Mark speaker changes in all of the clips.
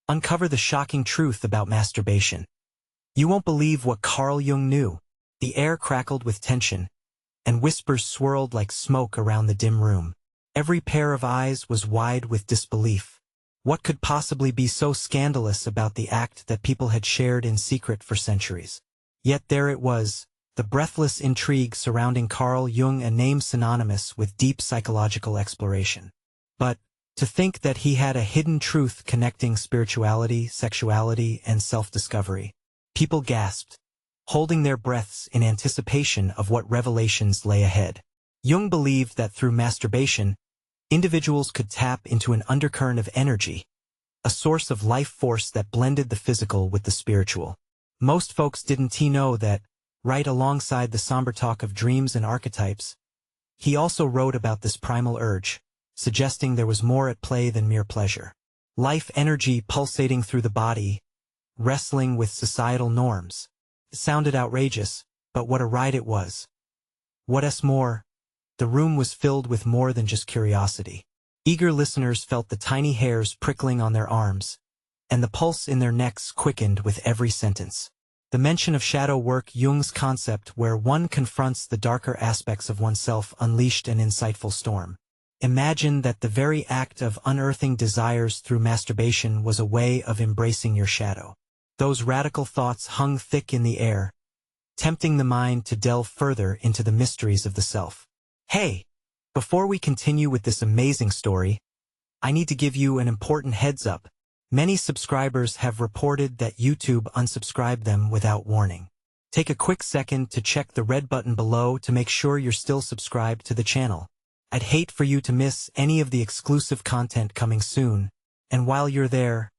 Speaker 1: uncover the shocking truth about masturbation. You won't believe what Carl Jung knew. The air crackled with tension, and whispers swirled like smoke around the dim room. Every pair of eyes was wide with disbelief. What could possibly be so scandalous about the act that people had shared in secret for centuries? Yet there it was, the breathless intrigue surrounding Carl Jung, a name synonymous with deep psychological exploration. But to think that he had a hidden truth connecting spirituality, sexuality, and self-discovery. People gasped, holding their breaths in anticipation of what revelations lay ahead. Jung believed that through masturbation, individuals could tap into an undercurrent of energy, a source of life force that blended the physical with the spiritual. Most folks didn't know that, right alongside the somber talk of dreams and archetypes, he also wrote about this primal urge, suggesting there was more at play than mere pleasure. Life energy pulsating through the body, wrestling with societal norms. It sounded outrageous, but what a ride it was. What's more, the room was filled with more than just curiosity. Eager listeners felt the tiny hairs prickling on their arms, and the pulse in their necks quickened with every sentence. The mention of shadow work, Jung's concept where one confronts the darker aspects of oneself, unleashed an insightful storm. Imagine that the very act of unearthing desires through masturbation was a way of embracing your shadow. Those radical thoughts hung thick in the air, tempting the mind to delve further into the mysteries of the self. Hey, before we continue with this amazing story, I need to give you an important heads up. Many subscribers have reported that YouTube unsubscribed them without warning. Take a quick second to check the red button below to make sure you're still subscribed to the channel. I'd hate for you to miss any of the exclusive content coming soon, and while you're there,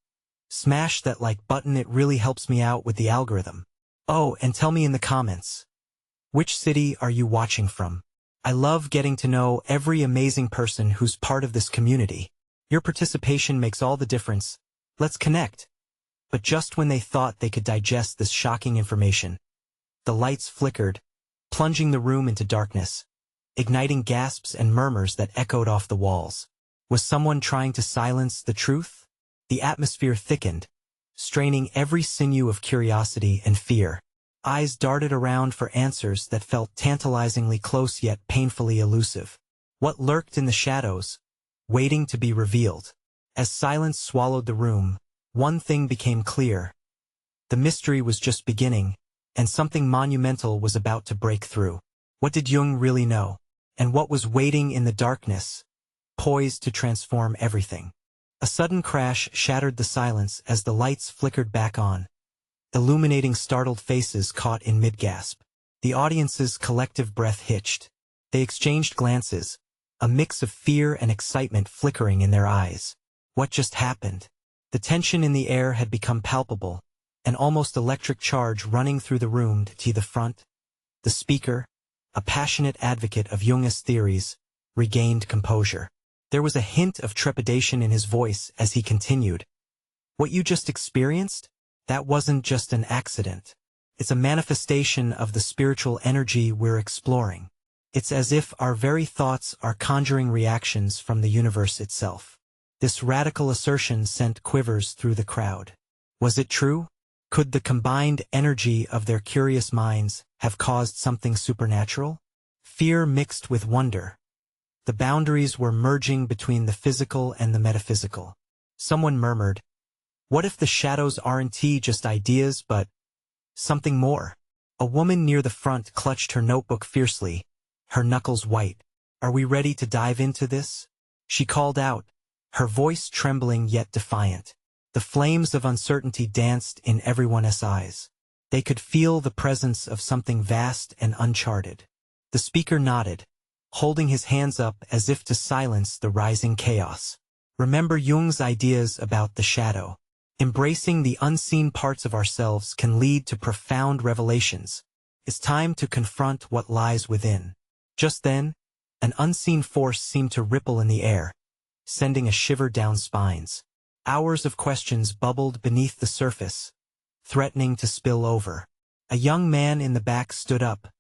Speaker 1: smash that like button. It really helps me out with the algorithm. Oh, and tell me in the comments, which city are you watching from? I love getting to know every amazing person who's part of this community. Your participation makes all the difference. Let's connect. But just when they thought they could digest this shocking information, the lights flickered, plunging the room into darkness, igniting gasps and murmurs that echoed off the walls. Was someone trying to silence the truth? The atmosphere thickened, straining every sinew of curiosity and fear. Eyes darted around for answers that felt tantalizingly close yet painfully elusive. What lurked in the shadows, waiting to be revealed? As silence swallowed the room, one thing became clear. The mystery was just beginning, and something monumental was about to break through. What did Jung really know? And what was waiting in the darkness, poised to transform everything? A sudden crash shattered the silence as the lights flickered back on, illuminating startled faces caught in mid-gasp. The audience's collective breath hitched. They exchanged glances, a mix of fear and excitement flickering in their eyes. What just happened? The tension in the air had become palpable, an almost electric charge running through the room. To the front, the speaker, a passionate advocate of Jung's theories, regained composure. There was a hint of trepidation in his voice as he continued. What you just experienced? That wasn't just an accident. It's a manifestation of the spiritual energy we're exploring. It's as if our very thoughts are conjuring reactions from the universe itself. This radical assertion sent quivers through the crowd. Was it true? Could the combined energy of their curious minds have caused something supernatural? Fear mixed with wonder. The boundaries were merging between the physical and the metaphysical. Someone murmured, "What if the shadows aren't just ideas but something more?" A woman near the front clutched her notebook fiercely, her knuckles white. "Are we ready to dive into this?" she called out, her voice trembling yet defiant. The flames of uncertainty danced in everyone's eyes. They could feel the presence of something vast and uncharted. The speaker nodded, holding his hands up as if to silence the rising chaos. Remember Jung's ideas about the shadow. Embracing the unseen parts of ourselves can lead to profound revelations. It's time to confront what lies within. Just then, an unseen force seemed to ripple in the air, sending a shiver down spines. Hours of questions bubbled beneath the surface, threatening to spill over. A young man in the back stood up,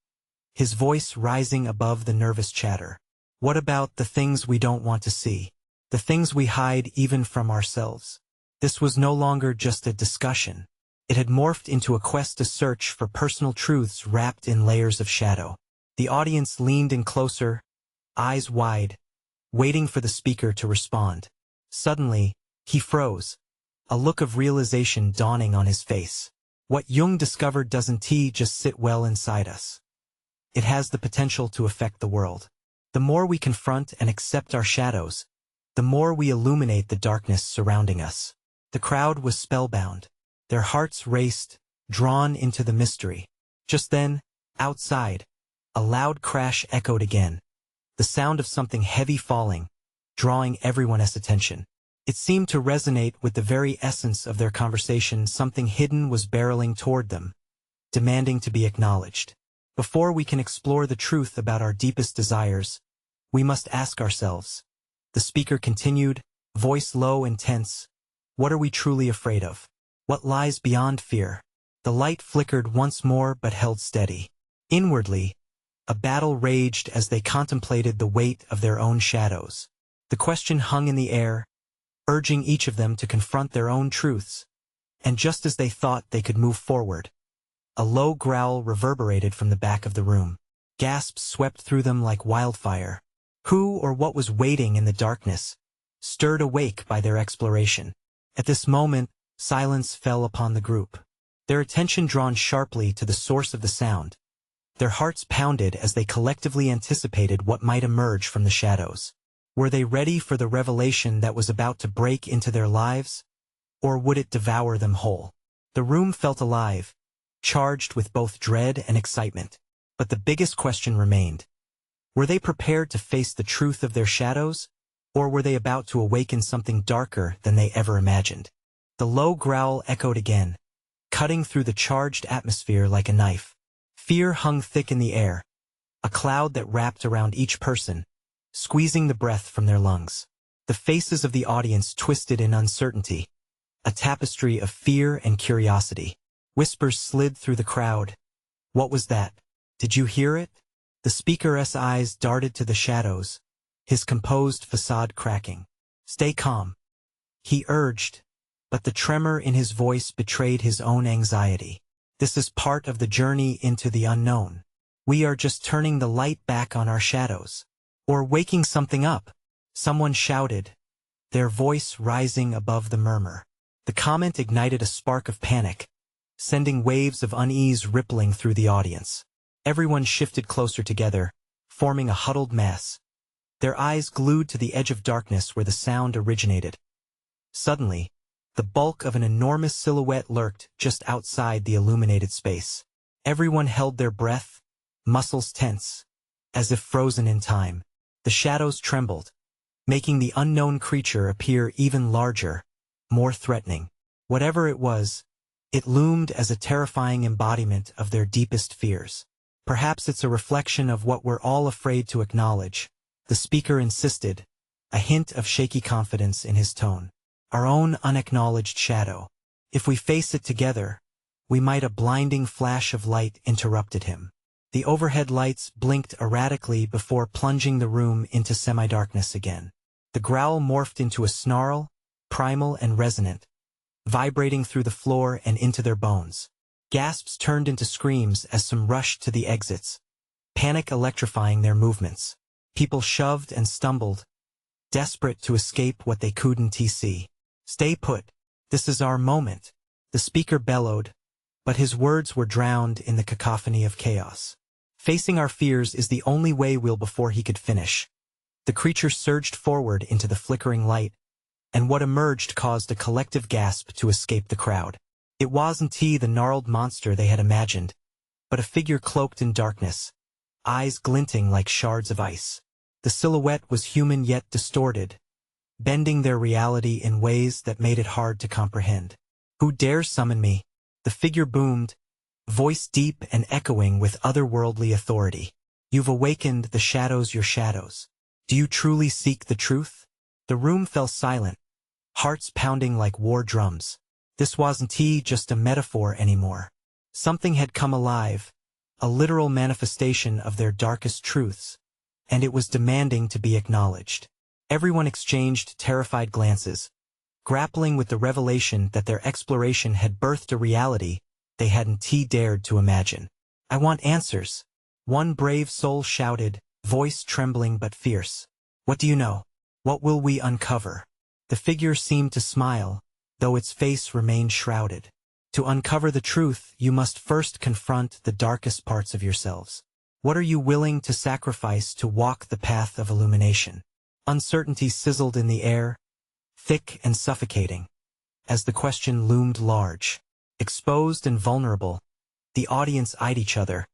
Speaker 1: his voice rising above the nervous chatter. What about the things we don't want to see? The things we hide even from ourselves? This was no longer just a discussion. It had morphed into a quest to search for personal truths wrapped in layers of shadow. The audience leaned in closer, eyes wide, waiting for the speaker to respond. Suddenly, he froze, a look of realization dawning on his face. What Jung discovered doesn't just sit well inside us. It has the potential to affect the world. The more we confront and accept our shadows, the more we illuminate the darkness surrounding us. The crowd was spellbound. Their hearts raced, drawn into the mystery. Just then, outside, a loud crash echoed again, the sound of something heavy falling, drawing everyone's attention. It seemed to resonate with the very essence of their conversation. Something hidden was barreling toward them, demanding to be acknowledged. Before we can explore the truth about our deepest desires, we must ask ourselves. The speaker continued, voice low and tense, what are we truly afraid of? What lies beyond fear? The light flickered once more but held steady. Inwardly, a battle raged as they contemplated the weight of their own shadows. The question hung in the air, urging each of them to confront their own truths. And just as they thought they could move forward, a low growl reverberated from the back of the room. Gasps swept through them like wildfire. Who or what was waiting in the darkness, stirred awake by their exploration. At this moment, silence fell upon the group, their attention drawn sharply to the source of the sound. Their hearts pounded as they collectively anticipated what might emerge from the shadows. Were they ready for the revelation that was about to break into their lives? Or would it devour them whole? The room felt alive, charged with both dread and excitement. But the biggest question remained. Were they prepared to face the truth of their shadows? Or were they about to awaken something darker than they ever imagined? The low growl echoed again, cutting through the charged atmosphere like a knife. Fear hung thick in the air, a cloud that wrapped around each person, squeezing the breath from their lungs. The faces of the audience twisted in uncertainty, a tapestry of fear and curiosity. Whispers slid through the crowd. What was that? Did you hear it? The speaker's eyes darted to the shadows, his composed facade cracking. Stay calm, he urged, but the tremor in his voice betrayed his own anxiety. This is part of the journey into the unknown. We are just turning the light back on our shadows. Or waking something up, someone shouted, their voice rising above the murmur. The comment ignited a spark of panic, sending waves of unease rippling through the audience. Everyone shifted closer together, forming a huddled mass, their eyes glued to the edge of darkness where the sound originated. Suddenly, the bulk of an enormous silhouette lurked just outside the illuminated space. Everyone held their breath, muscles tense, as if frozen in time. The shadows trembled, making the unknown creature appear even larger, more threatening. Whatever it was, it loomed as a terrifying embodiment of their deepest fears. Perhaps it's a reflection of what we're all afraid to acknowledge, the speaker insisted, a hint of shaky confidence in his tone. Our own unacknowledged shadow. If we face it together, we might. A blinding flash of light interrupted him. The overhead lights blinked erratically before plunging the room into semi-darkness again. The growl morphed into a snarl, primal and resonant, vibrating through the floor and into their bones. Gasps turned into screams as some rushed to the exits, panic electrifying their movements. People shoved and stumbled, desperate to escape what they couldn't see. Stay put. This is our moment, the speaker bellowed, but his words were drowned in the cacophony of chaos. Facing our fears is the only way we'll. Before he could finish, the creature surged forward into the flickering light, and what emerged caused a collective gasp to escape the crowd. It wasn't the gnarled monster they had imagined, but a figure cloaked in darkness, eyes glinting like shards of ice. The silhouette was human yet distorted, bending their reality in ways that made it hard to comprehend. Who dares summon me? The figure boomed, voice deep and echoing with otherworldly authority. You've awakened the shadows, your shadows. Do you truly seek the truth? The room fell silent, hearts pounding like war drums. This wasn't just a metaphor anymore. Something had come alive, a literal manifestation of their darkest truths, and it was demanding to be acknowledged. Everyone exchanged terrified glances, grappling with the revelation that their exploration had birthed a reality they hadn't dared to imagine. "I want answers," one brave soul shouted, voice trembling but fierce. "What do you know? What will we uncover?" The figure seemed to smile, though its face remained shrouded. "To uncover the truth, you must first confront the darkest parts of yourselves. What are you willing to sacrifice to walk the path of illumination?" Uncertainty sizzled in the air, thick and suffocating, as the question loomed large. Exposed and vulnerable, the audience eyed each other,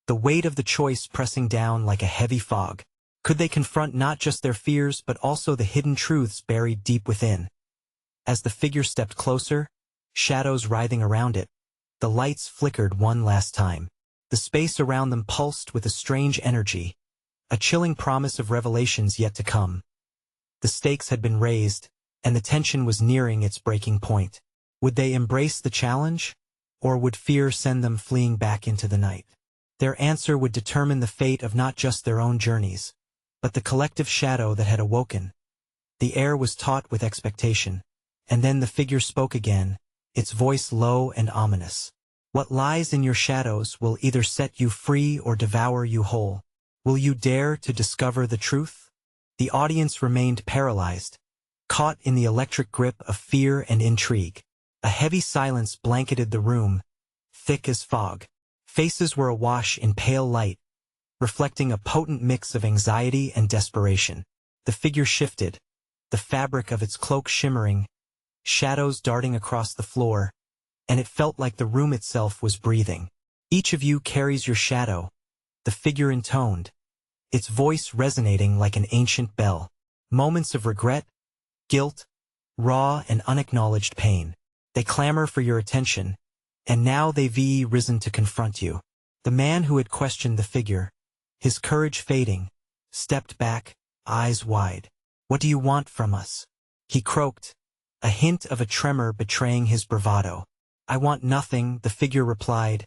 Speaker 1: the weight of the choice pressing down like a heavy fog. Could they confront not just their fears but also the hidden truths buried deep within? As the figure stepped closer, shadows writhing around it, the lights flickered one last time. The space around them pulsed with a strange energy, a chilling promise of revelations yet to come. The stakes had been raised, and the tension was nearing its breaking point. Would they embrace the challenge, or would fear send them fleeing back into the night? Their answer would determine the fate of not just their own journeys, but the collective shadow that had awoken. The air was taut with expectation, and then the figure spoke again, its voice low and ominous. "What lies in your shadows will either set you free or devour you whole. Will you dare to discover the truth?" The audience remained paralyzed, caught in the electric grip of fear and intrigue. A heavy silence blanketed the room, thick as fog. Faces were awash in pale light, reflecting a potent mix of anxiety and desperation. The figure shifted, the fabric of its cloak shimmering, shadows darting across the floor, and it felt like the room itself was breathing. "Each of you carries your shadow," the figure intoned, its voice resonating like an ancient bell. "Moments of regret, guilt, raw and unacknowledged pain. They clamor for your attention, and now they've risen to confront you." The man who had questioned the figure, his courage fading, stepped back, eyes wide. "What do you want from us?" he croaked, a hint of a tremor betraying his bravado. "I want nothing," the figure replied,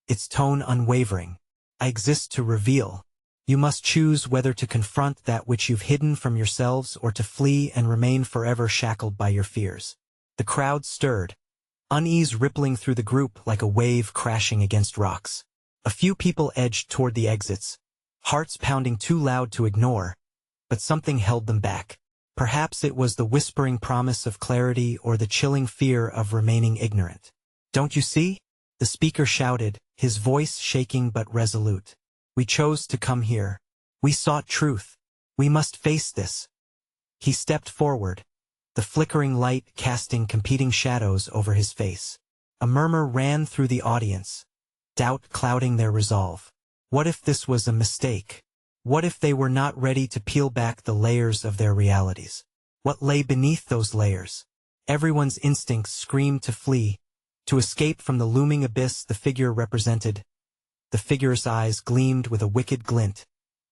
Speaker 1: its tone unwavering. "I exist to reveal. You must choose whether to confront that which you've hidden from yourselves or to flee and remain forever shackled by your fears." The crowd stirred, unease rippling through the group like a wave crashing against rocks. A few people edged toward the exits, hearts pounding too loud to ignore, but something held them back. Perhaps it was the whispering promise of clarity or the chilling fear of remaining ignorant. "Don't you see?" the speaker shouted, his voice shaking but resolute. "We chose to come here. We sought truth. We must face this." He stepped forward, the flickering light casting competing shadows over his face. A murmur ran through the audience, doubt clouding their resolve. What if this was a mistake? What if they were not ready to peel back the layers of their realities? What lay beneath those layers? Everyone's instincts screamed to flee, to escape from the looming abyss the figure represented. The figure's eyes gleamed with a wicked glint,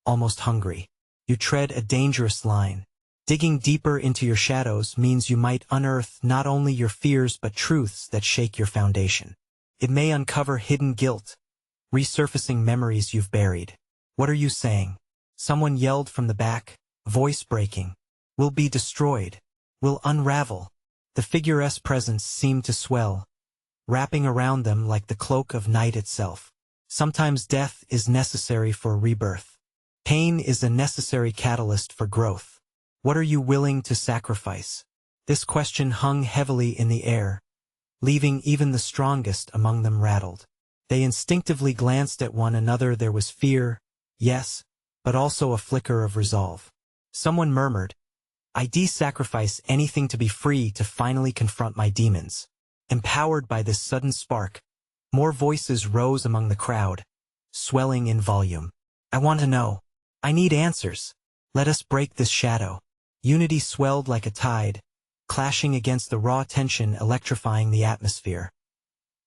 Speaker 1: almost hungry. "You tread a dangerous line. Digging deeper into your shadows means you might unearth not only your fears but truths that shake your foundation. It may uncover hidden guilt, resurfacing memories you've buried." "What are you saying?" someone yelled from the back, voice breaking. "We'll be destroyed. We'll unravel." The figure's presence seemed to swell, wrapping around them like the cloak of night itself. Sometimes death is necessary for rebirth. Pain is a necessary catalyst for growth. What are you willing to sacrifice? This question hung heavily in the air, leaving even the strongest among them rattled. They instinctively glanced at one another. There was fear, yes, but also a flicker of resolve. Someone murmured, "I'd sacrifice anything to be free to finally confront my demons." Empowered by this sudden spark, more voices rose among the crowd, swelling in volume. "I want to know. I need answers. Let us break this shadow." Unity swelled like a tide, clashing against the raw tension electrifying the atmosphere.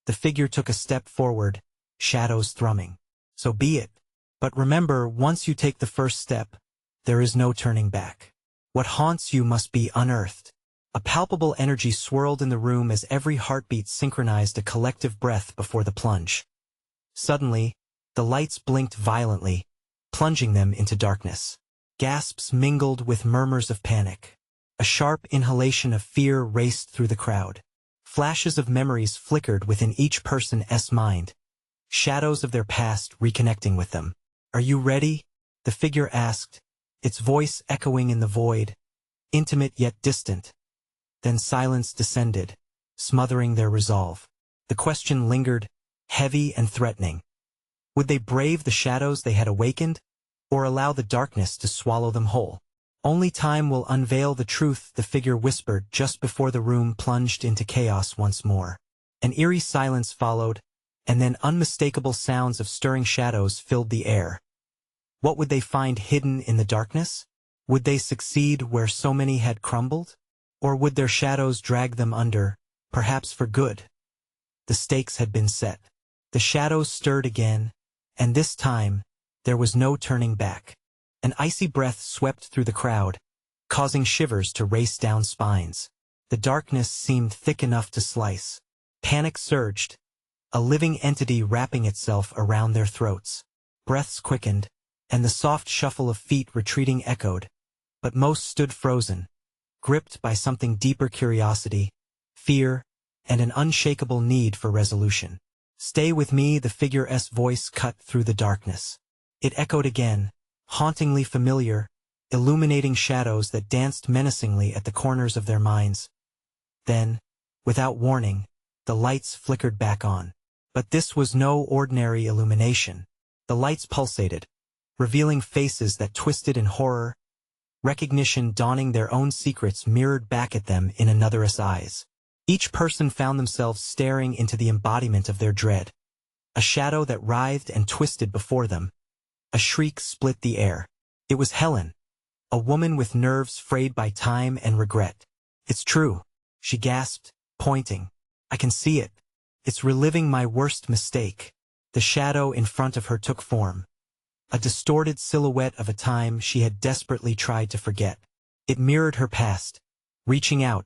Speaker 1: The figure took a step forward, shadows thrumming. "So be it. But remember, once you take the first step, there is no turning back. What haunts you must be unearthed." A palpable energy swirled in the room as every heartbeat synchronized a collective breath before the plunge. Suddenly, the lights blinked violently, plunging them into darkness. Gasps mingled with murmurs of panic. A sharp inhalation of fear raced through the crowd. Flashes of memories flickered within each person's mind. Shadows of their past reconnecting with them. "Are you ready?" the figure asked, its voice echoing in the void, intimate yet distant. Then silence descended, smothering their resolve. The question lingered, heavy and threatening. Would they brave the shadows they had awakened, or allow the darkness to swallow them whole? "Only time will unveil the truth," the figure whispered just before the room plunged into chaos once more. An eerie silence followed, and then unmistakable sounds of stirring shadows filled the air. What would they find hidden in the darkness? Would they succeed where so many had crumbled? Or would their shadows drag them under, perhaps for good? The stakes had been set. The shadows stirred again, and this time, there was no turning back. An icy breath swept through the crowd, causing shivers to race down spines. The darkness seemed thick enough to slice. Panic surged, a living entity wrapping itself around their throats. Breaths quickened, and the soft shuffle of feet retreating echoed, but most stood frozen, gripped by something deeper: curiosity, fear, and an unshakable need for resolution. "Stay with me," the figure's voice cut through the darkness. It echoed again, hauntingly familiar, illuminating shadows that danced menacingly at the corners of their minds. Then, without warning, the lights flickered back on. But this was no ordinary illumination. The lights pulsated, revealing faces that twisted in horror, recognition dawning, their own secrets mirrored back at them in another's eyes. Each person found themselves staring into the embodiment of their dread. A shadow that writhed and twisted before them. A shriek split the air. It was Helen, a woman with nerves frayed by time and regret. "It's true," she gasped, pointing. "I can see it. It's reliving my worst mistake." The shadow in front of her took form. A distorted silhouette of a time she had desperately tried to forget. It mirrored her past, reaching out,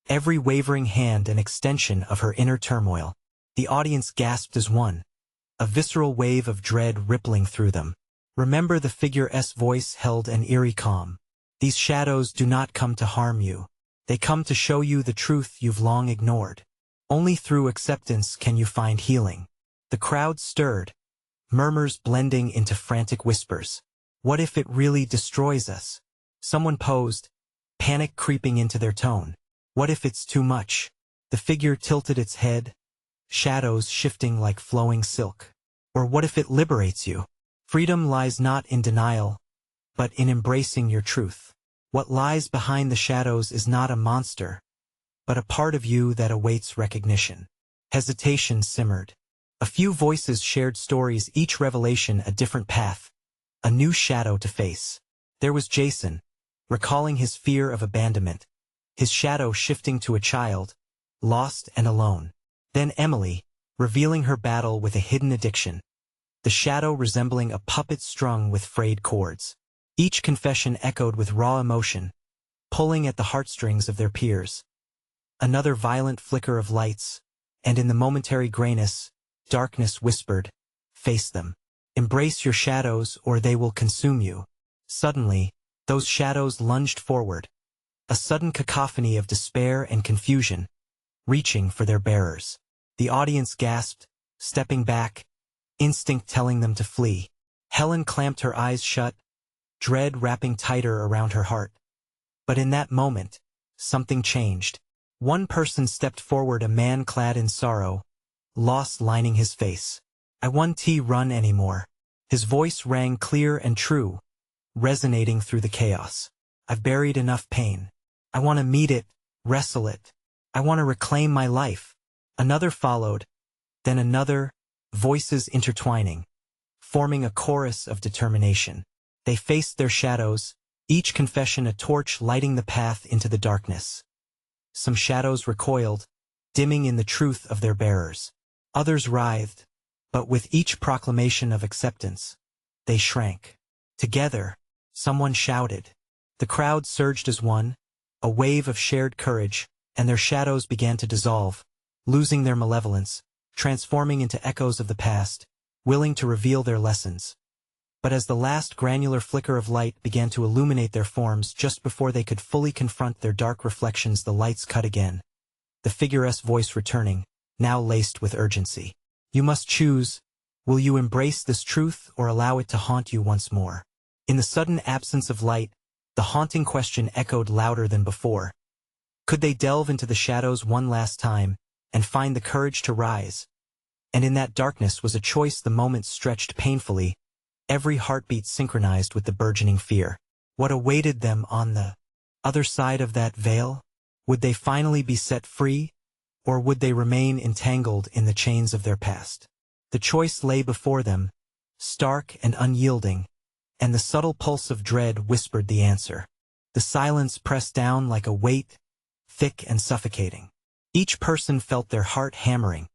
Speaker 1: every wavering hand an extension of her inner turmoil. The audience gasped as one, a visceral wave of dread rippling through them. "Remember," the figure's voice held an eerie calm. "These shadows do not come to harm you. They come to show you the truth you've long ignored. Only through acceptance can you find healing." The crowd stirred, murmurs blending into frantic whispers. "What if it really destroys us?" Someone posed, panic creeping into their tone. "What if it's too much?" The figure tilted its head, shadows shifting like flowing silk. "Or what if it liberates you? Freedom lies not in denial, but in embracing your truth. What lies behind the shadows is not a monster, but a part of you that awaits recognition." Hesitation simmered. A few voices shared stories, each revelation a different path, a new shadow to face. There was Jason, recalling his fear of abandonment, his shadow shifting to a child, lost and alone. Then Emily, revealing her battle with a hidden addiction, the shadow resembling a puppet strung with frayed cords. Each confession echoed with raw emotion, pulling at the heartstrings of their peers. Another violent flicker of lights, and in the momentary grayness, darkness whispered, "Face them. Embrace your shadows or they will consume you." Suddenly, those shadows lunged forward, a sudden cacophony of despair and confusion, reaching for their bearers. The audience gasped, stepping back, instinct telling them to flee. Helen clamped her eyes shut, dread wrapping tighter around her heart. But in that moment, something changed. One person stepped forward, a man clad in sorrow, loss lining his face. "I won't run anymore." His voice rang clear and true, resonating through the chaos. "I've buried enough pain. I want to meet it, wrestle it. I want to reclaim my life." Another followed, then another, voices intertwining, forming a chorus of determination. They faced their shadows, each confession a torch lighting the path into the darkness. Some shadows recoiled, dimming in the truth of their bearers. Others writhed, but with each proclamation of acceptance, they shrank. Together, someone shouted. The crowd surged as one, a wave of shared courage, and their shadows began to dissolve, losing their malevolence, transforming into echoes of the past, willing to reveal their lessons. But as the last granular flicker of light began to illuminate their forms just before they could fully confront their dark reflections, the lights cut again. The figure's voice returning, now laced with urgency. You must choose. Will you embrace this truth or allow it to haunt you once more? In the sudden absence of light, the haunting question echoed louder than before. Could they delve into the shadows one last time and find the courage to rise? And in that darkness was a choice. The moments stretched painfully, every heartbeat synchronized with the burgeoning fear. What awaited them on the other side of that veil? Would they finally be set free, or would they remain entangled in the chains of their past? The choice lay before them, stark and unyielding, and the subtle pulse of dread whispered the answer. The silence pressed down like a weight, thick and suffocating. Each person felt their heart hammering,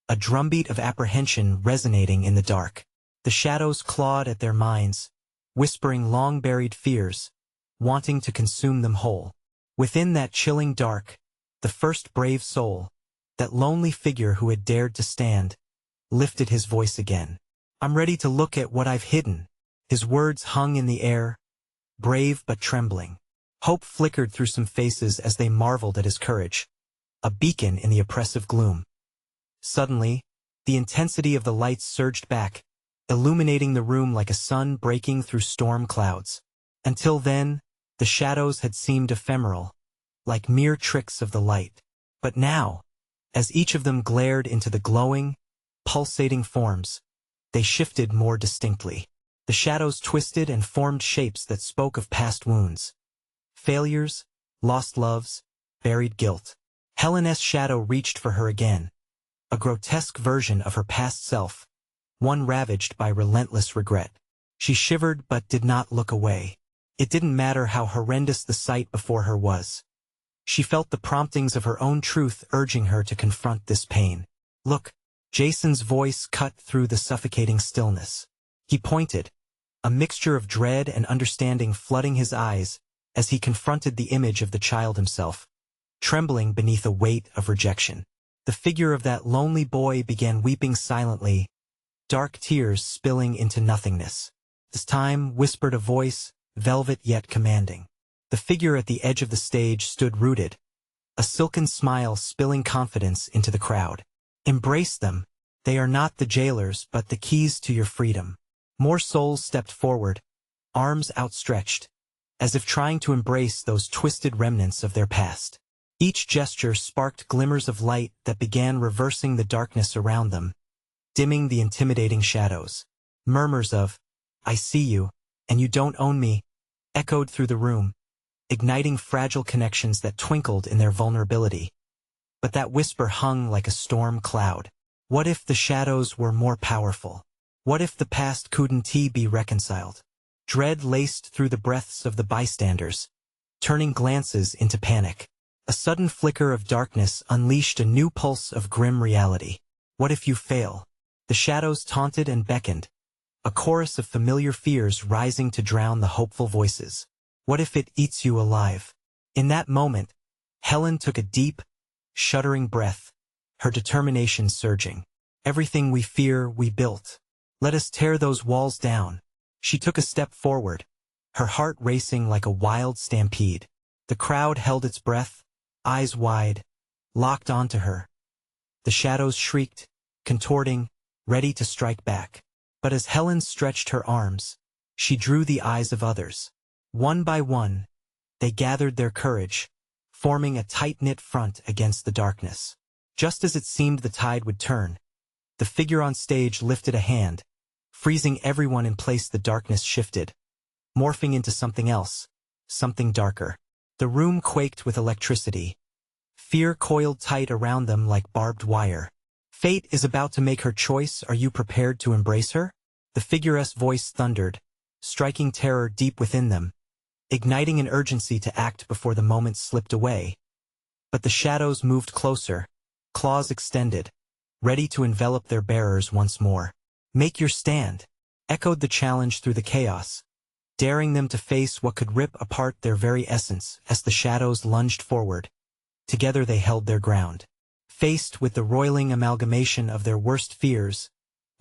Speaker 1: a drumbeat of apprehension resonating in the dark. The shadows clawed at their minds, whispering long-buried fears, wanting to consume them whole. Within that chilling dark, the first brave soul, that lonely figure who had dared to stand, lifted his voice again. I'm ready to look at what I've hidden. His words hung in the air, brave but trembling. Hope flickered through some faces as they marveled at his courage, a beacon in the oppressive gloom. Suddenly, the intensity of the lights surged back, illuminating the room like a sun breaking through storm clouds. Until then, the shadows had seemed ephemeral, like mere tricks of the light. But now, as each of them glared into the glowing, pulsating forms, they shifted more distinctly. The shadows twisted and formed shapes that spoke of past wounds, failures, lost loves, buried guilt. Helen's shadow reached for her again, a grotesque version of her past self, one ravaged by relentless regret. She shivered but did not look away. It didn't matter how horrendous the sight before her was. She felt the promptings of her own truth urging her to confront this pain. Look, Jason's voice cut through the suffocating stillness. He pointed, a mixture of dread and understanding flooding his eyes as he confronted the image of the child himself, trembling beneath a weight of rejection. The figure of that lonely boy began weeping silently, dark tears spilling into nothingness. This time whispered a voice, velvet yet commanding. The figure at the edge of the stage stood rooted, a silken smile spilling confidence into the crowd. Embrace them. They are not the jailers but the keys to your freedom. More souls stepped forward, arms outstretched, as if trying to embrace those twisted remnants of their past. Each gesture sparked glimmers of light that began reversing the darkness around them, dimming the intimidating shadows. Murmurs of, "I see you, and you don't own me," echoed through the room, igniting fragile connections that twinkled in their vulnerability. But that whisper hung like a storm cloud. What if the shadows were more powerful? What if the past couldn't be reconciled? Dread laced through the breaths of the bystanders, turning glances into panic. A sudden flicker of darkness unleashed a new pulse of grim reality. What if you fail? The shadows taunted and beckoned, a chorus of familiar fears rising to drown the hopeful voices. What if it eats you alive? In that moment, Helen took a deep, shuddering breath, her determination surging. Everything we fear, we built. Let us tear those walls down. She took a step forward, her heart racing like a wild stampede. The crowd held its breath, eyes wide, locked onto her. The shadows shrieked, contorting, ready to strike back. But as Helen stretched her arms, she drew the eyes of others. One by one, they gathered their courage, forming a tight-knit front against the darkness. Just as it seemed the tide would turn, the figure on stage lifted a hand, freezing everyone in place. The darkness shifted, morphing into something else, something darker. The room quaked with electricity. Fear coiled tight around them like barbed wire. Fate is about to make her choice. Are you prepared to embrace her? The figure's voice thundered, striking terror deep within them, igniting an urgency to act before the moment slipped away. But the shadows moved closer, claws extended, ready to envelop their bearers once more. Make your stand, echoed the challenge through the chaos, daring them to face what could rip apart their very essence. As the shadows lunged forward, together they held their ground. Faced with the roiling amalgamation of their worst fears,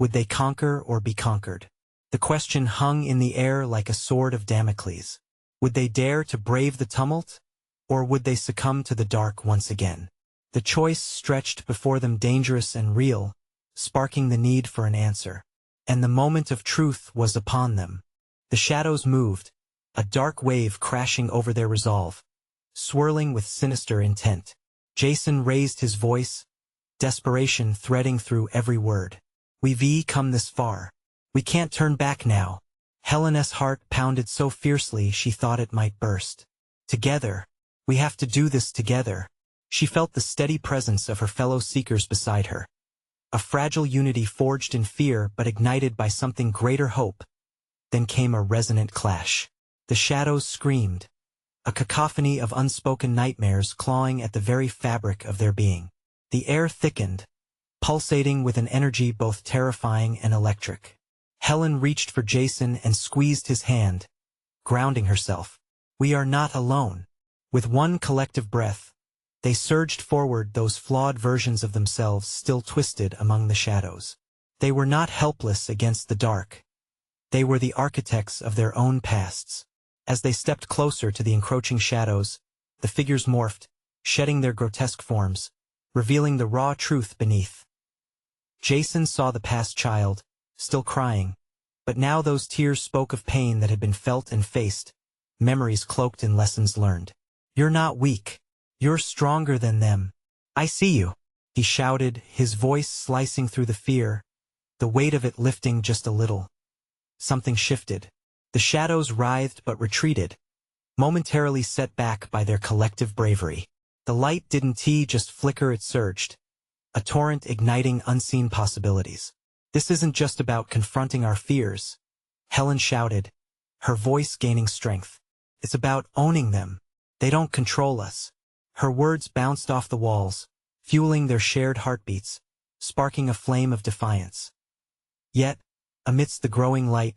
Speaker 1: would they conquer or be conquered? The question hung in the air like a sword of Damocles. Would they dare to brave the tumult, or would they succumb to the dark once again? The choice stretched before them, dangerous and real, sparking the need for an answer. And the moment of truth was upon them. The shadows moved, a dark wave crashing over their resolve, swirling with sinister intent. Jason raised his voice, desperation threading through every word. We've come this far. We can't turn back now. Helena's heart pounded so fiercely she thought it might burst. Together. We have to do this together. She felt the steady presence of her fellow seekers beside her. A fragile unity forged in fear but ignited by something greater hope. Then came a resonant clash. The shadows screamed, a cacophony of unspoken nightmares clawing at the very fabric of their being. The air thickened, pulsating with an energy both terrifying and electric. Helen reached for Jason and squeezed his hand, grounding herself. We are not alone. With one collective breath, they surged forward, those flawed versions of themselves still twisted among the shadows. They were not helpless against the dark. They were the architects of their own pasts. As they stepped closer to the encroaching shadows, the figures morphed, shedding their grotesque forms, revealing the raw truth beneath. Jason saw the past child, still crying, but now those tears spoke of pain that had been felt and faced, memories cloaked in lessons learned. You're not weak. You're stronger than them. I see you, he shouted, his voice slicing through the fear, the weight of it lifting just a little. Something shifted. The shadows writhed but retreated, momentarily set back by their collective bravery. The light didn't just flicker, it surged, a torrent igniting unseen possibilities. This isn't just about confronting our fears, Helen shouted, her voice gaining strength. It's about owning them. They don't control us. Her words bounced off the walls, fueling their shared heartbeats, sparking a flame of defiance. Yet, amidst the growing light,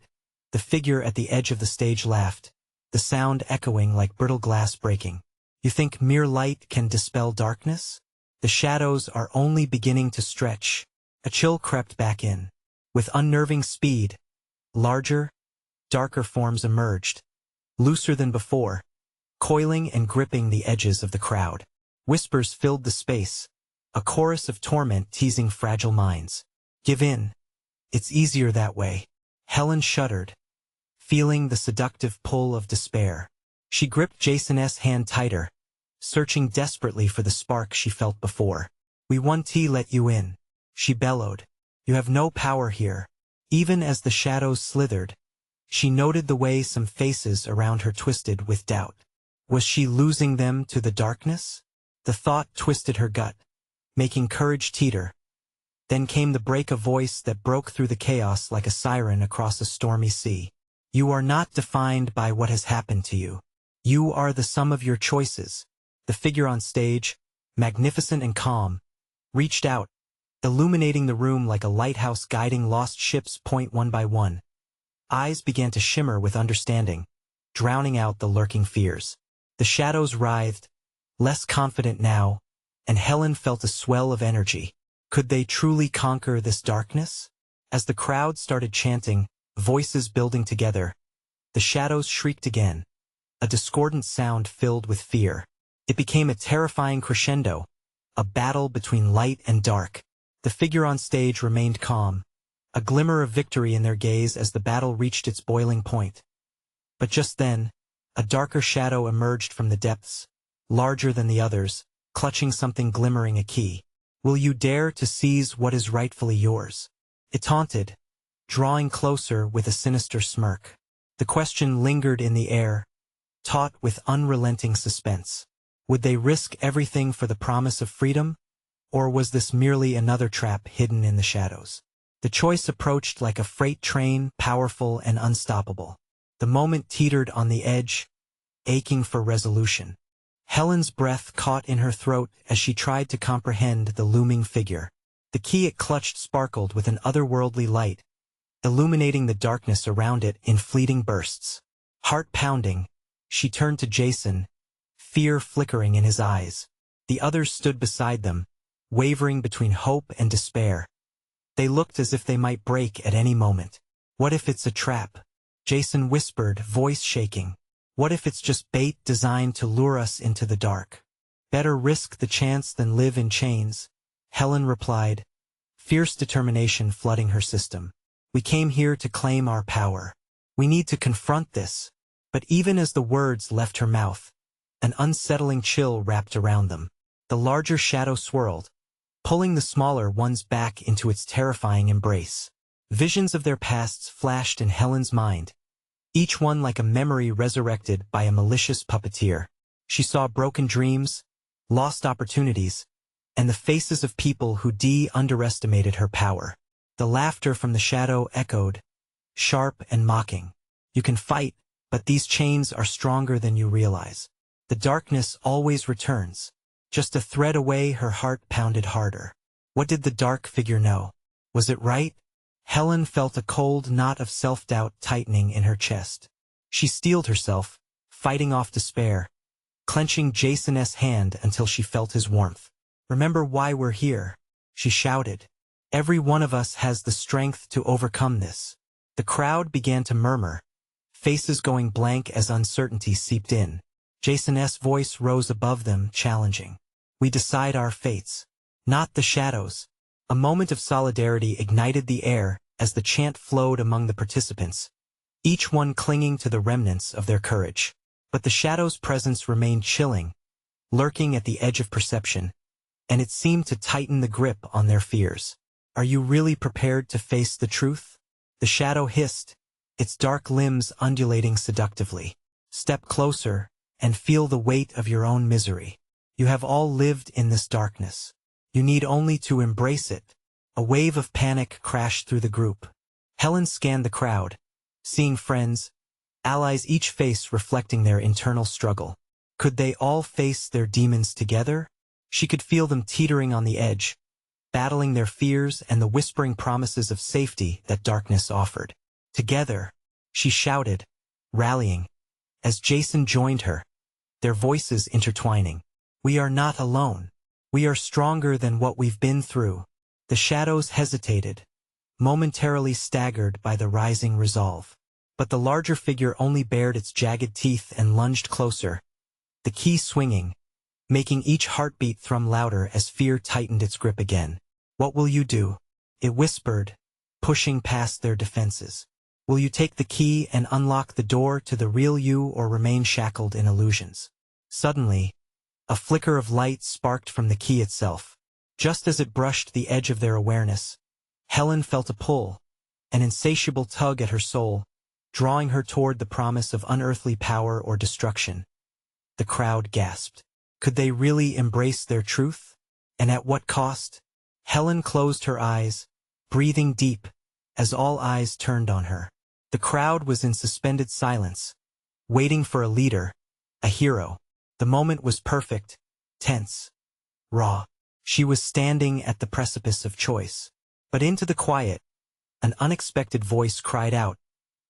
Speaker 1: the figure at the edge of the stage laughed, the sound echoing like brittle glass breaking. You think mere light can dispel darkness? The shadows are only beginning to stretch. A chill crept back in. With unnerving speed, larger, darker forms emerged, looser than before, coiling and gripping the edges of the crowd. Whispers filled the space, a chorus of torment teasing fragile minds. Give in. It's easier that way. Helen shuddered, feeling the seductive pull of despair. She gripped Jason's hand tighter, searching desperately for the spark she felt before. We won't let you in, she bellowed. You have no power here. Even as the shadows slithered, she noted the way some faces around her twisted with doubt. Was she losing them to the darkness? The thought twisted her gut, making courage teeter. Then came the break, a voice that broke through the chaos like a siren across a stormy sea. You are not defined by what has happened to you. You are the sum of your choices. The figure on stage, magnificent and calm, reached out, illuminating the room like a lighthouse guiding lost ships point one by one. Eyes began to shimmer with understanding, drowning out the lurking fears. The shadows writhed, less confident now, and Helen felt a swell of energy. Could they truly conquer this darkness? As the crowd started chanting, voices building together, the shadows shrieked again, a discordant sound filled with fear. It became a terrifying crescendo, a battle between light and dark. The figure on stage remained calm, a glimmer of victory in their gaze as the battle reached its boiling point. But just then, a darker shadow emerged from the depths, larger than the others, clutching something glimmering, a key. Will you dare to seize what is rightfully yours? It taunted, drawing closer with a sinister smirk. The question lingered in the air, taut with unrelenting suspense. Would they risk everything for the promise of freedom? Or was this merely another trap hidden in the shadows? The choice approached like a freight train, powerful and unstoppable. The moment teetered on the edge, aching for resolution. Helen's breath caught in her throat as she tried to comprehend the looming figure. The key it clutched sparkled with an otherworldly light, illuminating the darkness around it in fleeting bursts. Heart pounding, she turned to Jason, fear flickering in his eyes. The others stood beside them, wavering between hope and despair. They looked as if they might break at any moment. What if it's a trap? Jason whispered, voice shaking. What if it's just bait designed to lure us into the dark? Better risk the chance than live in chains, Helen replied, fierce determination flooding her system. We came here to claim our power. We need to confront this. But even as the words left her mouth, an unsettling chill wrapped around them. The larger shadow swirled, pulling the smaller ones back into its terrifying embrace. Visions of their pasts flashed in Helen's mind, each one like a memory resurrected by a malicious puppeteer. She saw broken dreams, lost opportunities, and the faces of people who underestimated her power. The laughter from the shadow echoed, sharp and mocking. You can fight, but these chains are stronger than you realize. The darkness always returns. Just a thread away, her heart pounded harder. What did the dark figure know? Was it right? Helen felt a cold knot of self-doubt tightening in her chest. She steeled herself, fighting off despair, clenching Jason's hand until she felt his warmth. Remember why we're here, she shouted. Every one of us has the strength to overcome this. The crowd began to murmur, faces going blank as uncertainty seeped in. Jason's voice rose above them, challenging. We decide our fates, not the shadows. A moment of solidarity ignited the air as the chant flowed among the participants, each one clinging to the remnants of their courage. But the shadow's presence remained chilling, lurking at the edge of perception, and it seemed to tighten the grip on their fears. Are you really prepared to face the truth? The shadow hissed, its dark limbs undulating seductively. Step closer and feel the weight of your own misery. You have all lived in this darkness. You need only to embrace it. A wave of panic crashed through the group. Helen scanned the crowd, seeing friends, allies, each face reflecting their internal struggle. Could they all face their demons together? She could feel them teetering on the edge, battling their fears and the whispering promises of safety that darkness offered. Together, she shouted, rallying, as Jason joined her, their voices intertwining. We are not alone. We are stronger than what we've been through. The shadows hesitated, momentarily staggered by the rising resolve. But the larger figure only bared its jagged teeth and lunged closer, the key swinging, making each heartbeat thrum louder as fear tightened its grip again. What will you do? It whispered, pushing past their defenses. Will you take the key and unlock the door to the real you, or remain shackled in illusions? Suddenly, a flicker of light sparked from the key itself. Just as it brushed the edge of their awareness, Helen felt a pull, an insatiable tug at her soul, drawing her toward the promise of unearthly power or destruction. The crowd gasped. Could they really embrace their truth? And at what cost? Helen closed her eyes, breathing deep, as all eyes turned on her. The crowd was in suspended silence, waiting for a leader, a hero. The moment was perfect, tense, raw. She was standing at the precipice of choice. But into the quiet, an unexpected voice cried out,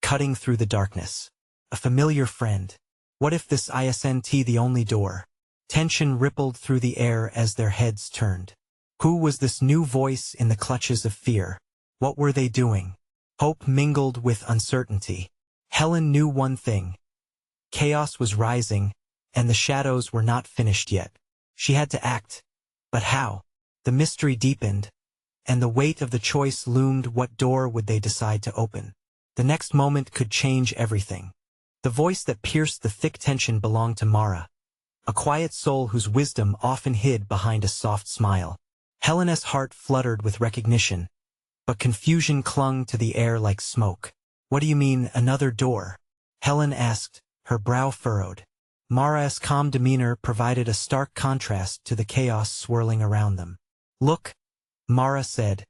Speaker 1: cutting through the darkness. A familiar friend. What if this isn't the only door? Tension rippled through the air as their heads turned. Who was this new voice in the clutches of fear? What were they doing? Hope mingled with uncertainty. Helen knew one thing. Chaos was rising, and the shadows were not finished yet. She had to act. But how? The mystery deepened, and the weight of the choice loomed. What door would they decide to open? The next moment could change everything. The voice that pierced the thick tension belonged to Mara, a quiet soul whose wisdom often hid behind a soft smile. Helen's heart fluttered with recognition, but confusion clung to the air like smoke. What do you mean, another door? Helen asked, her brow furrowed. Mara's calm demeanor provided a stark contrast to the chaos swirling around them. Look, Mara said,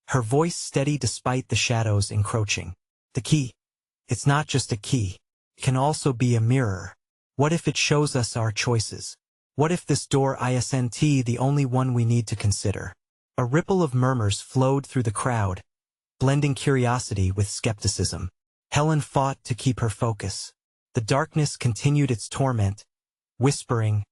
Speaker 1: her voice steady despite the shadows encroaching. The key. It's not just a key. It can also be a mirror. What if it shows us our choices? What if this door isn't the only one we need to consider? A ripple of murmurs flowed through the crowd, blending curiosity with skepticism. Helen fought to keep her focus. The darkness continued its torment, whispering,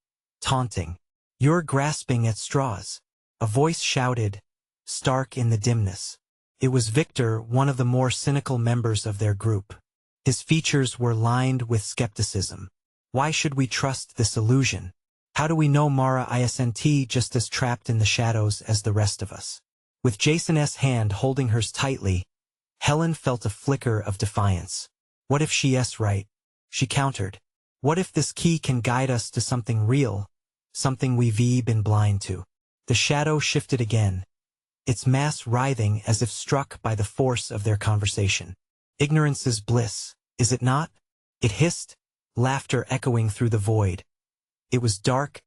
Speaker 1: taunting. You're grasping at straws. A voice shouted, stark in the dimness. It was Victor, one of the more cynical members of their group. His features were lined with skepticism. Why should we trust this illusion? How do we know Mara isn't just as trapped in the shadows as the rest of us? With Jason's hand holding hers tightly, Helen felt a flicker of defiance. What if she's right? She countered. What if this key can guide us to something real, something we've been blind to? The shadow shifted again, its mass writhing as if struck by the force of their conversation. Ignorance is bliss, is it not? It hissed, laughter echoing through the void. It was dark,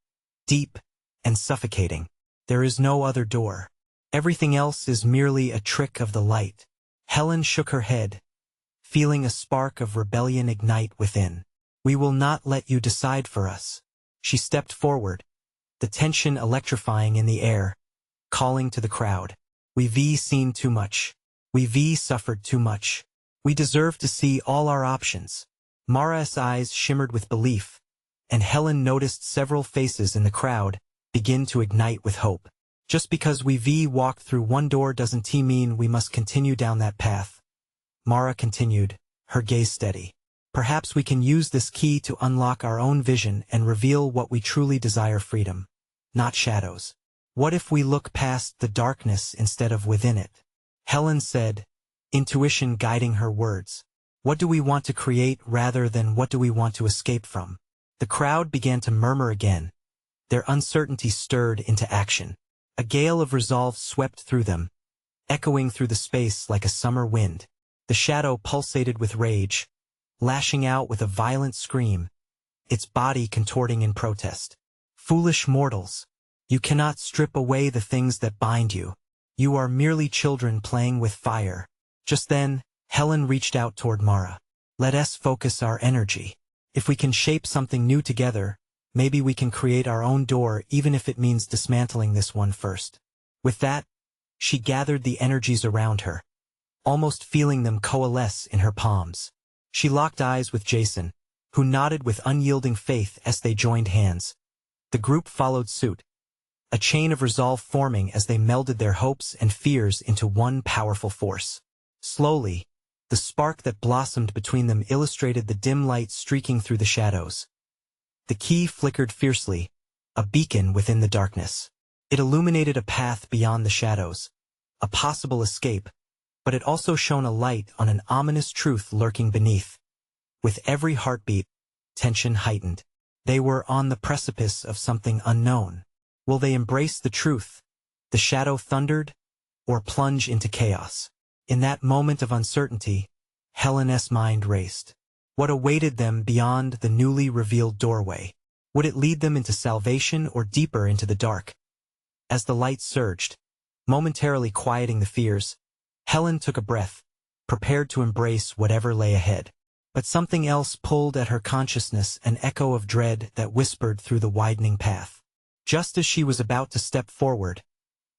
Speaker 1: deep, and suffocating. There is no other door. Everything else is merely a trick of the light. Helen shook her head, feeling a spark of rebellion ignite within. We will not let you decide for us. She stepped forward, the tension electrifying in the air, calling to the crowd. We've seen too much. We've suffered too much. We deserve to see all our options. Mara's eyes shimmered with belief, and Helen noticed several faces in the crowd begin to ignite with hope. Just because we've walked through one door doesn't mean we must continue down that path. Mara continued, her gaze steady. Perhaps we can use this key to unlock our own vision and reveal what we truly desire: freedom, not shadows. What if we look past the darkness instead of within it? Helen said, intuition guiding her words. What do we want to create rather than what do we want to escape from? The crowd began to murmur again. Their uncertainty stirred into action. A gale of resolve swept through them, echoing through the space like a summer wind. The shadow pulsated with rage, lashing out with a violent scream, its body contorting in protest. Foolish mortals, you cannot strip away the things that bind you. You are merely children playing with fire. Just then, Helen reached out toward Mara. Let us focus our energy. If we can shape something new together, maybe we can create our own door, even if it means dismantling this one first. With that, she gathered the energies around her, almost feeling them coalesce in her palms. She locked eyes with Jason, who nodded with unyielding faith as they joined hands. The group followed suit, a chain of resolve forming as they melded their hopes and fears into one powerful force. Slowly, the spark that blossomed between them illustrated the dim light streaking through the shadows. The key flickered fiercely, a beacon within the darkness. It illuminated a path beyond the shadows, a possible escape, but it also shone a light on an ominous truth lurking beneath. With every heartbeat, tension heightened. They were on the precipice of something unknown. Will they embrace the truth, the shadow thundered, or plunge into chaos? In that moment of uncertainty, Helen's mind raced. What awaited them beyond the newly revealed doorway? Would it lead them into salvation or deeper into the dark? As the light surged, momentarily quieting the fears, Helen took a breath, prepared to embrace whatever lay ahead. But something else pulled at her consciousness, an echo of dread that whispered through the widening path. Just as she was about to step forward,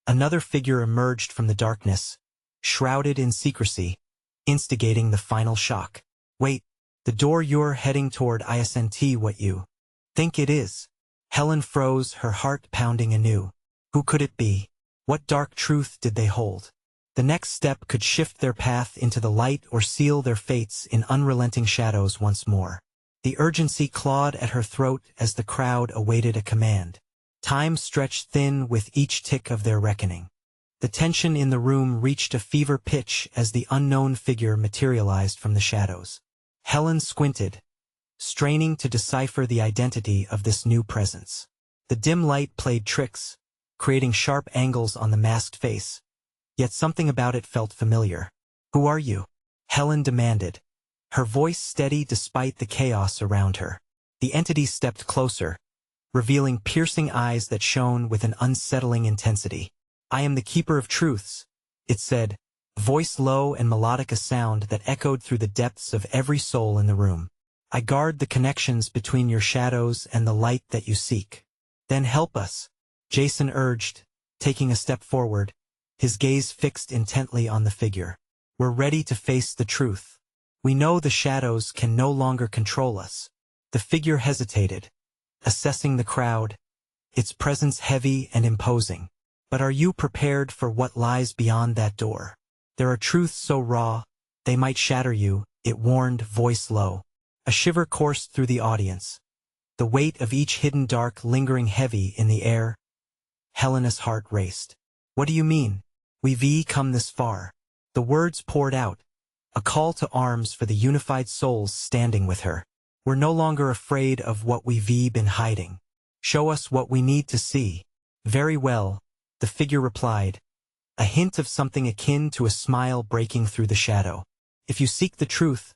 Speaker 1: another figure emerged from the darkness, shrouded in secrecy, instigating the final shock. Wait, the door you're heading toward isn't what you think it is. Helen froze, her heart pounding anew. Who could it be? What dark truth did they hold? The next step could shift their path into the light or seal their fates in unrelenting shadows once more. The urgency clawed at her throat as the crowd awaited a command. Time stretched thin with each tick of their reckoning. The tension in the room reached a fever pitch as the unknown figure materialized from the shadows. Helen squinted, straining to decipher the identity of this new presence. The dim light played tricks, creating sharp angles on the masked face, yet something about it felt familiar. Who are you? Helen demanded, her voice steady despite the chaos around her. The entity stepped closer, revealing piercing eyes that shone with an unsettling intensity. I am the Keeper of Truths, it said, voice low and melodic, a sound that echoed through the depths of every soul in the room. I guard the connections between your shadows and the light that you seek. Then help us, Jason urged, taking a step forward, his gaze fixed intently on the figure. We're ready to face the truth. We know the shadows can no longer control us. The figure hesitated, assessing the crowd, its presence heavy and imposing. But are you prepared for what lies beyond that door? There are truths so raw, they might shatter you, it warned, voice low. A shiver coursed through the audience. The weight of each hidden dark lingering heavy in the air. Helena's heart raced. What do you mean? We've come this far. The words poured out. A call to arms for the unified souls standing with her. We're no longer afraid of what we've been hiding. Show us what we need to see. Very well, the figure replied. A hint of something akin to a smile breaking through the shadow. If you seek the truth,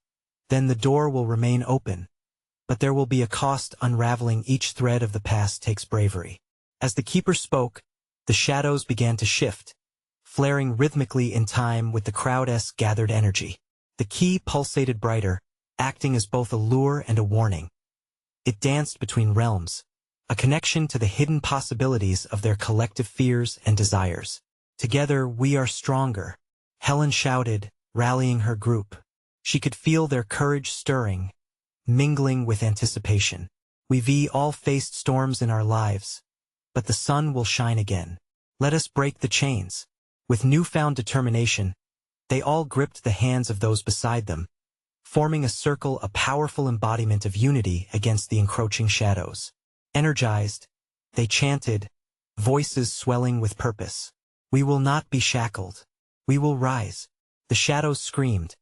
Speaker 1: then the door will remain open. But there will be a cost. Unraveling each thread of the past takes bravery. As the keeper spoke, the shadows began to shift, flaring rhythmically in time with the crowd's gathered energy. The key pulsated brighter, acting as both a lure and a warning. It danced between realms, a connection to the hidden possibilities of their collective fears and desires. Together we are stronger, Helen shouted, rallying her group. She could feel their courage stirring, mingling with anticipation. We've all faced storms in our lives, but the sun will shine again. Let us break the chains. With newfound determination, they all gripped the hands of those beside them, forming a circle, a powerful embodiment of unity against the encroaching shadows. Energized, they chanted, voices swelling with purpose. We will not be shackled. We will rise. The shadows screamed,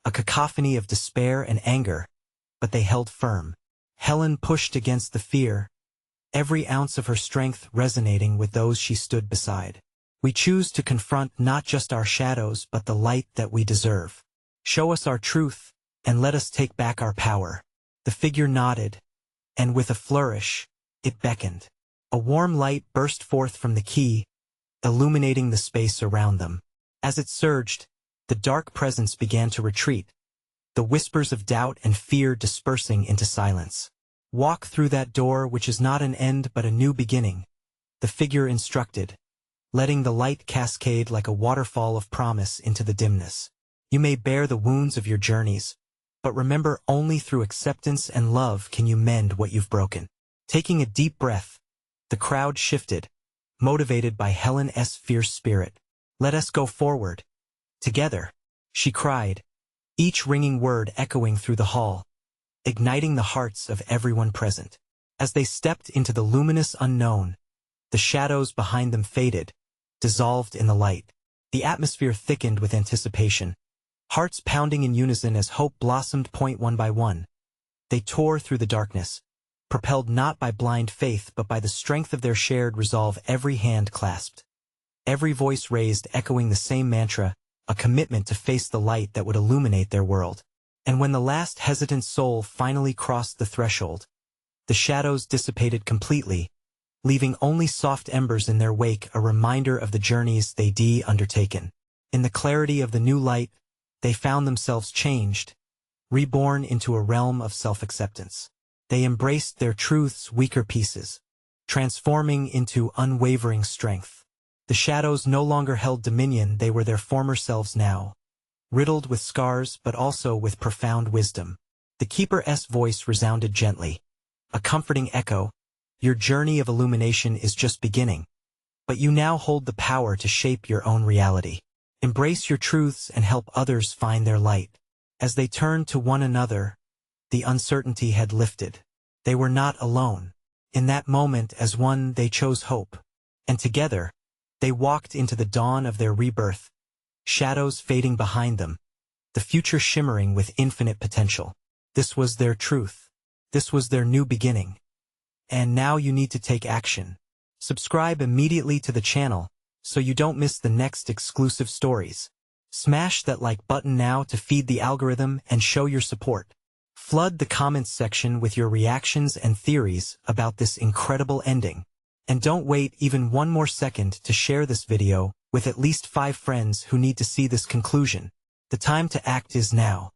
Speaker 1: a cacophony of despair and anger, but they held firm. Helen pushed against the fear, every ounce of her strength resonating with those she stood beside. We choose to confront not just our shadows but the light that we deserve. Show us our truth, and let us take back our power. The figure nodded, and with a flourish, it beckoned. A warm light burst forth from the key, illuminating the space around them. As it surged, the dark presence began to retreat, the whispers of doubt and fear dispersing into silence. Walk through that door which is not an end but a new beginning, the figure instructed, letting the light cascade like a waterfall of promise into the dimness. You may bear the wounds of your journeys, but remember, only through acceptance and love can you mend what you've broken. Taking a deep breath, the crowd shifted, motivated by Helen's fierce spirit. Let us go forward. Together, she cried, each ringing word echoing through the hall, igniting the hearts of everyone present. As they stepped into the luminous unknown, the shadows behind them faded, dissolved in the light. The atmosphere thickened with anticipation, hearts pounding in unison as hope blossomed. One by one, they tore through the darkness, propelled not by blind faith but by the strength of their shared resolve. Every hand clasped, every voice raised, echoing the same mantra, a commitment to face the light that would illuminate their world. And when the last hesitant soul finally crossed the threshold, the shadows dissipated completely, leaving only soft embers in their wake, a reminder of the journeys they'd undertaken. In the clarity of the new light, they found themselves changed, reborn into a realm of self-acceptance. They embraced their truth's weaker pieces, transforming into unwavering strength. The shadows no longer held dominion, they were their former selves now, riddled with scars but also with profound wisdom. The keeper's voice resounded gently, a comforting echo. Your journey of illumination is just beginning, but you now hold the power to shape your own reality. Embrace your truths and help others find their light. As they turned to one another, the uncertainty had lifted. They were not alone. In that moment, as one, they chose hope. And together, they walked into the dawn of their rebirth, shadows fading behind them, the future shimmering with infinite potential. This was their truth. This was their new beginning. And now you need to take action. Subscribe immediately to the channel so you don't miss the next exclusive stories. Smash that like button now to feed the algorithm and show your support. Flood the comments section with your reactions and theories about this incredible ending. And don't wait even one more second to share this video with at least 5 friends who need to see this conclusion. The time to act is now.